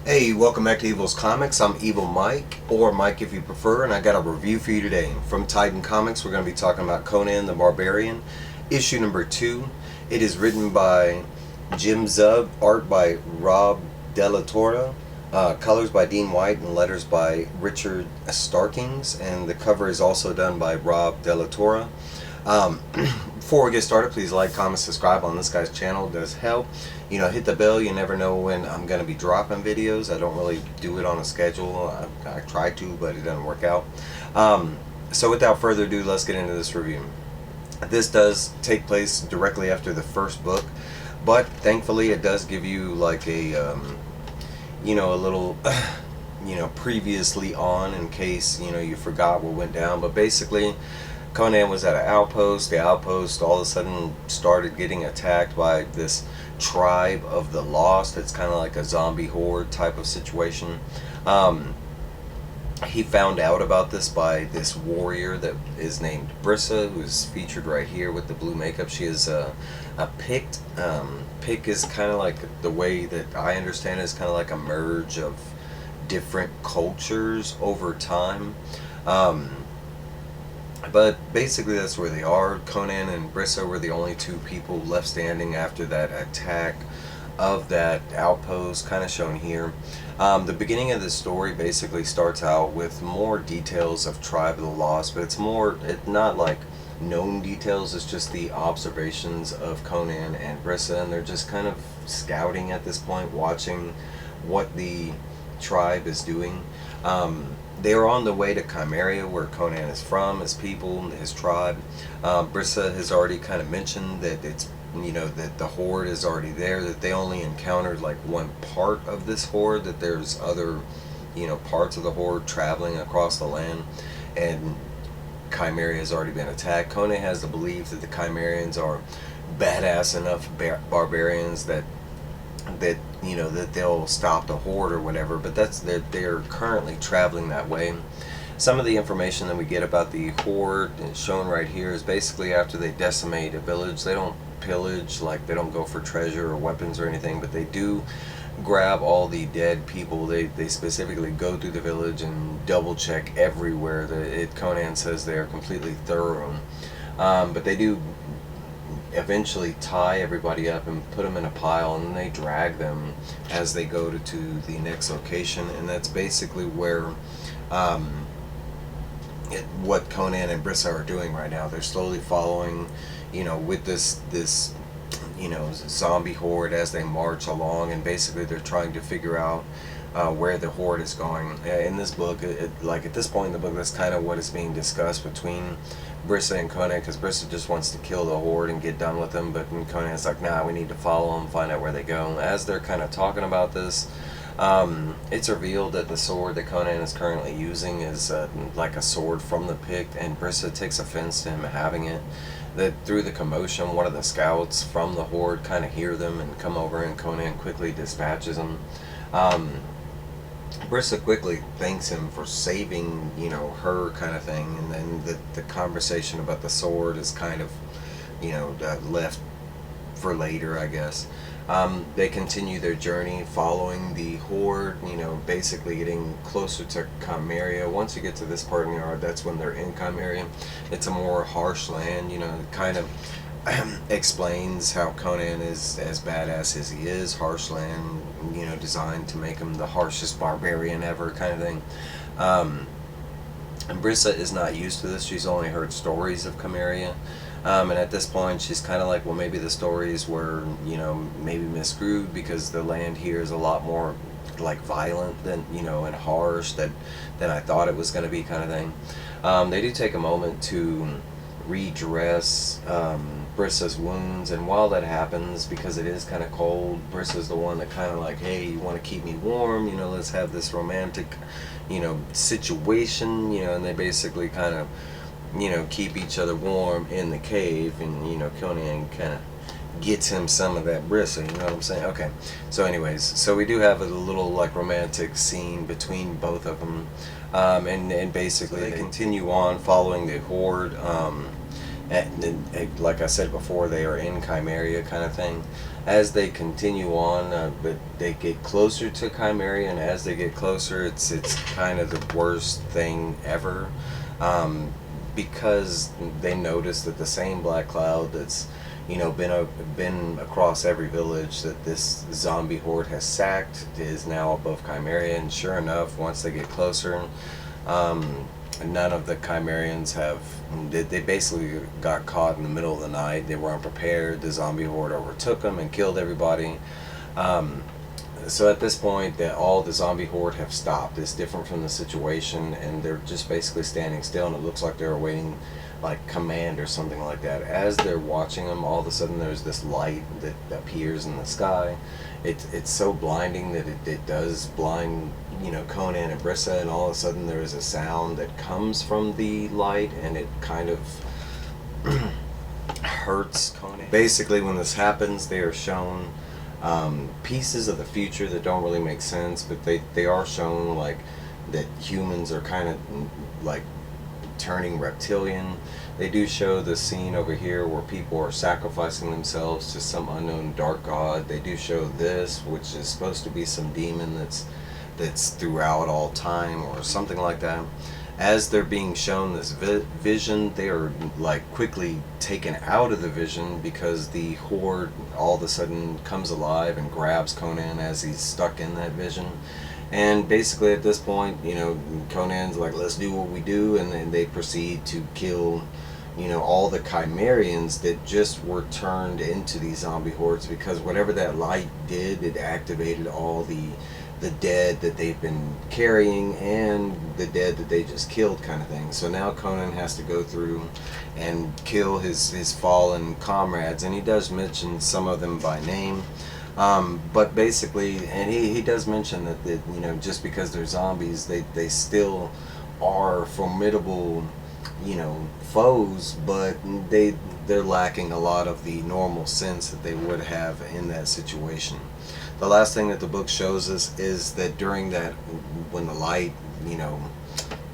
Hey, welcome back to Evil's Comics. I'm Evil Mike, or Mike if you prefer, and I got a review for you today. From Titan Comics, we're going to be talking about Conan the Barbarian, issue number 2. It is written by Jim Zub, art by Rob De La Torre, colors by Dean White, and letters by Richard Starkings, and the cover is also done by Rob De La Torre. Before we get started, please like, comment, subscribe on this guy's channel. It does help. Hit the bell. You never know when I'm going to be dropping videos. I don't really do it on a schedule. I try to, but it doesn't work out. So without further ado, let's get into this review. This does take place directly after the first book, but thankfully it does give you like a, a little, previously on in case, you forgot what went down. But basically, Conan was at an outpost. The outpost all of a sudden started getting attacked by this tribe of the lost. It's kind of like a zombie horde type of situation. He found out about this by this warrior that is named Brissa, who's featured right here with the blue makeup. She is a Pict. Pict is kind of like, the way that I understand it, is kind of like a merge of different cultures over time. But basically that's where they are. Conan and Brissa were the only two people left standing after that attack of that outpost, kind of shown here. The beginning of the story basically starts out with more details of Tribe of the Lost, but it's not like known details, it's just the observations of Conan and Brissa, and they're just kind of scouting at this point, watching what the tribe is doing. They are on the way to Chimeria, where Conan is from, his people, his tribe. Brissa has already kind of mentioned that it's, that the horde is already there, that they only encountered like one part of this horde, that there's other, parts of the horde traveling across the land, and Chimeria has already been attacked. Conan has the belief that the Chimerians are badass enough barbarians that they'll stop the horde or whatever, but they're currently traveling that way. Some of the information that we get about the horde shown right here is basically after they decimate a village, they don't pillage, like they don't go for treasure or weapons or anything, but they do grab all the dead people. They specifically go through the village and double check everywhere. Conan says they are completely thorough, but they do eventually tie everybody up and put them in a pile, and then they drag them as they go to the next location. And that's basically where what Conan and Brissa are doing right now. They're slowly following, with this zombie horde as they march along, and basically they're trying to figure out where the horde is going. In this book, like at this point in the book, that's kind of what is being discussed between Brissa and Conan, because Brissa just wants to kill the horde and get done with them, but Conan's like, nah, we need to follow them, find out where they go. As they're kind of talking about this, it's revealed that the sword that Conan is currently using is like a sword from the Pict, and Brissa takes offense to him having it. That through the commotion, one of the scouts from the horde kind of hear them and come over, and Conan quickly dispatches them. Brissa quickly thanks him for saving, her kind of thing, and then the conversation about the sword is kind of, left for later, I guess. They continue their journey following the horde, basically getting closer to Chimeria. Once you get to this part in the art, that's when they're in Chimeria. It's a more harsh land, it kind of explains how Conan is as badass as he is. Harsh land, designed to make him the harshest barbarian ever, kind of thing. And Brissa is not used to this. She's only heard stories of Chimeria. And at this point, she's kind of like, well, maybe the stories were, maybe miscrewed, because the land here is a lot more like violent than, and harsh than I thought it was going to be, kind of thing. They do take a moment to redress Brissa's wounds, and while that happens, because it is kind of cold, Brissa's the one that kind of like, hey, you want to keep me warm, let's have this romantic, situation, and they basically kind of, keep each other warm in the cave, and, Conan kind of gets him some of that Brissa, you know what I'm saying? Okay, so anyways, so we do have a little like romantic scene between both of them, and basically they continue on following the horde, like I said before, they are in Chimeria kind of thing. As they continue on, but they get closer to Chimeria, and as they get closer, it's kind of the worst thing ever, because they notice that the same black cloud that's been across every village that this zombie horde has sacked is now above Chimeria. And sure enough, once they get closer, none of the Chimerians have. They basically got caught in the middle of the night. They were unprepared. The zombie horde overtook them and killed everybody. So at this point, all the zombie horde have stopped. It's different from the situation, and they're just basically standing still, and it looks like they're awaiting like command or something like that. As they're watching them, all of a sudden there's this light that appears in the sky. It's so blinding that it does blind Conan and Brissa, and all of a sudden there is a sound that comes from the light, and it kind of hurts Conan. Basically, when this happens, they are shown pieces of the future that don't really make sense, but they are shown like that humans are kind of like turning reptilian. They do show the scene over here where people are sacrificing themselves to some unknown dark god. They do show this, which is supposed to be some demon that's throughout all time or something like that. As they're being shown this vision, they are like quickly taken out of the vision because the horde all of a sudden comes alive and grabs Conan as he's stuck in that vision. And basically at this point, Conan's like, let's do what we do, and then they proceed to kill, all the Chimerians that just were turned into these zombie hordes, because whatever that light did, it activated all the dead that they've been carrying and the dead that they just killed kind of thing. So now Conan has to go through and kill his fallen comrades, and he does mention some of them by name. But basically, and he does mention that just because they're zombies, they still are formidable, foes, but they're lacking a lot of the normal sense that they would have in that situation. The last thing that the book shows us is that during that, when the light,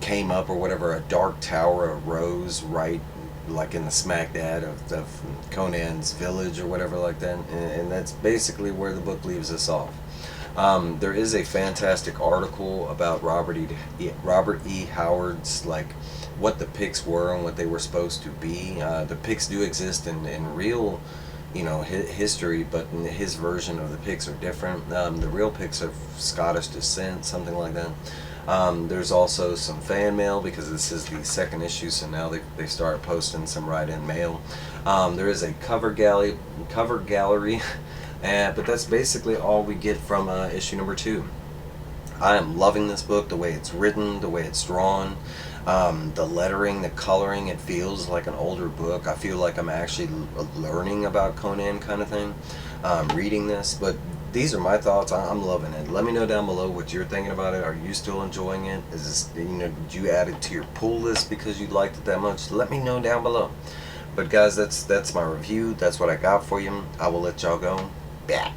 came up or whatever, a dark tower arose right like in the smack dab of Conan's village or whatever like that, and that's basically where the book leaves us off. There is a fantastic article about Robert E. Howard's, like, what the Picts were and what they were supposed to be. The Picts do exist in real, history, but in his version of the Picts are different. The real Picts are of Scottish descent, something like that. There's also some fan mail, because this is the second issue, so now they started posting some write-in mail. There is a cover gallery, but that's basically all we get from issue number 2. I am loving this book, the way it's written, the way it's drawn, the lettering, the coloring. It feels like an older book. I feel like I'm actually learning about Conan kind of thing, reading this, but these are my thoughts. I'm loving it. Let me know down below what you're thinking about it. Are you still enjoying it? Is this, did you add it to your pull list because you liked it that much? Let me know down below. But guys, that's my review. That's what I got for you. I will let y'all go. Yeah.